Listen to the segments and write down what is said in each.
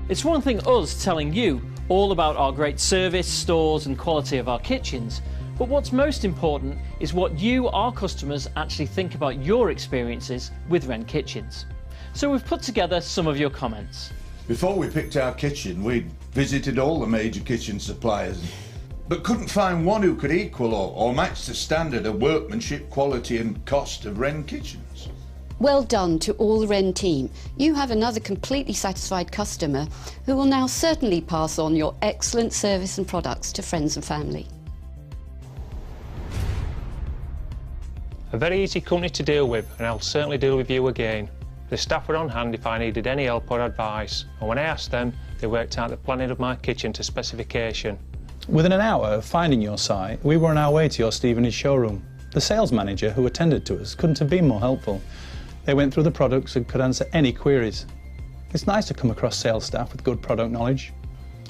It's one thing us telling you all about our great service, stores and quality of our kitchens, but what's most important is what you, our customers, actually think about your experiences with Wren Kitchens. So we've put together some of your comments. Before we picked our kitchen, we'd visited all the major kitchen suppliers, but couldn't find one who could equal or match the standard of workmanship, quality and cost of Wren Kitchens. Well done to all the Wren team. You have another completely satisfied customer who will now certainly pass on your excellent service and products to friends and family. A very easy company to deal with, and I'll certainly deal with you again. The staff were on hand if I needed any help or advice, and when I asked them, they worked out the planning of my kitchen to specification. Within an hour of finding your site, we were on our way to your Stevenage showroom. The sales manager who attended to us couldn't have been more helpful. They went through the products and could answer any queries. It's nice to come across sales staff with good product knowledge.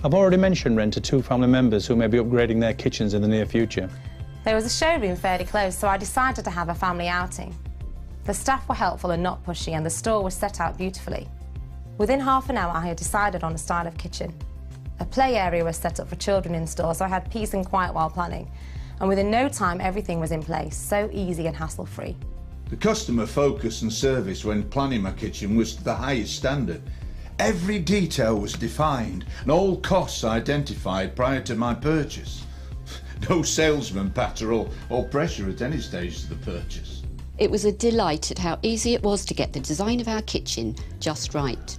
I've already mentioned Wren to 2 family members who may be upgrading their kitchens in the near future. There was a showroom fairly close, so I decided to have a family outing. The staff were helpful and not pushy, and the store was set out beautifully. Within half an hour, I had decided on a style of kitchen. A play area was set up for children in store, so I had peace and quiet while planning. And within no time, everything was in place, so easy and hassle-free. The customer focus and service when planning my kitchen was to the highest standard. Every detail was defined and all costs identified prior to my purchase. No salesman patter or pressure at any stage of the purchase. It was a delight at how easy it was to get the design of our kitchen just right.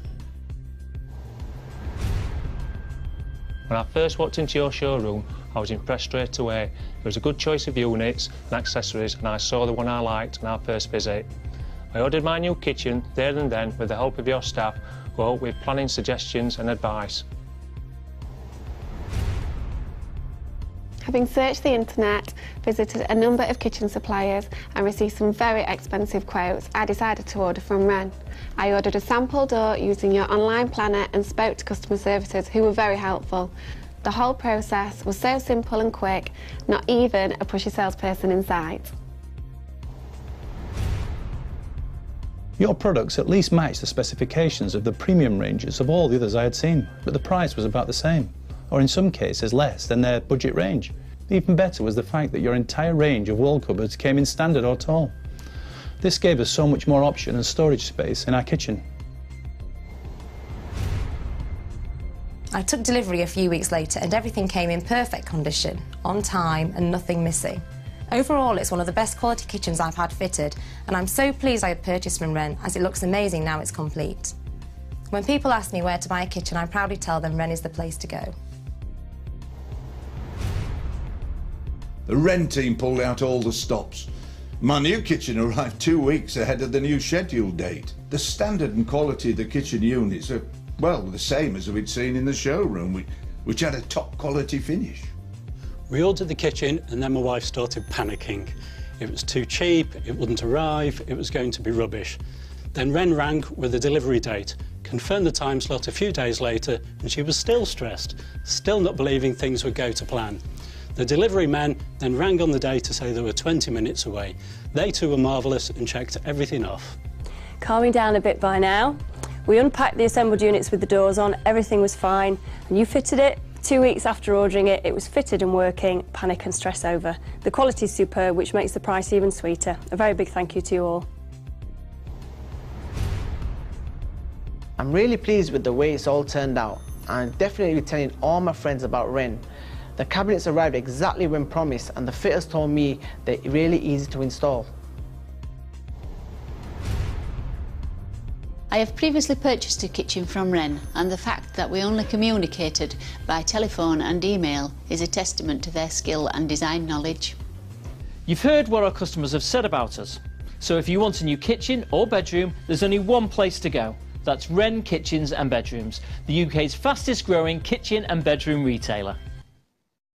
When I first walked into your showroom, I was impressed straight away. There was a good choice of units and accessories, and I saw the one I liked on our first visit. I ordered my new kitchen there and then with the help of your staff, who helped with planning suggestions and advice. Having searched the internet, visited a number of kitchen suppliers and received some very expensive quotes, I decided to order from Wren. I ordered a sample door using your online planner and spoke to customer services who were very helpful. The whole process was so simple and quick, not even a pushy salesperson in sight. Your products at least matched the specifications of the premium ranges of all the others I had seen, but the price was about the same, or in some cases less than their budget range. Even better was the fact that your entire range of wall cupboards came in standard or tall. This gave us so much more option and storage space in our kitchen. I took delivery a few weeks later and everything came in perfect condition, on time and nothing missing. Overall, it's one of the best quality kitchens I've had fitted, and I'm so pleased I had purchased from Wren, as it looks amazing now it's complete. When people ask me where to buy a kitchen, I proudly tell them Wren is the place to go. The Wren team pulled out all the stops. My new kitchen arrived 2 weeks ahead of the new scheduled date. The standard and quality of the kitchen units are, well, the same as we'd seen in the showroom, which had a top quality finish. We ordered the kitchen and then my wife started panicking. It was too cheap, it wouldn't arrive, it was going to be rubbish. Then Wren rang with a delivery date, confirmed the time slot a few days later, and she was still stressed, still not believing things would go to plan. The delivery men then rang on the day to say they were 20 minutes away. They too were marvellous and checked everything off. Calming down a bit by now. We unpacked the assembled units with the doors on, everything was fine, and you fitted it. 2 weeks after ordering it, it was fitted and working, panic and stress over. The quality is superb, which makes the price even sweeter. A very big thank you to you all. I'm really pleased with the way it's all turned out. I'm definitely telling all my friends about Wren. The cabinets arrived exactly when promised, and the fitters told me they're really easy to install. I have previously purchased a kitchen from Wren, and the fact that we only communicated by telephone and email is a testament to their skill and design knowledge. You've heard what our customers have said about us. So if you want a new kitchen or bedroom, there's only one place to go. That's Wren Kitchens and Bedrooms, the UK's fastest growing kitchen and bedroom retailer.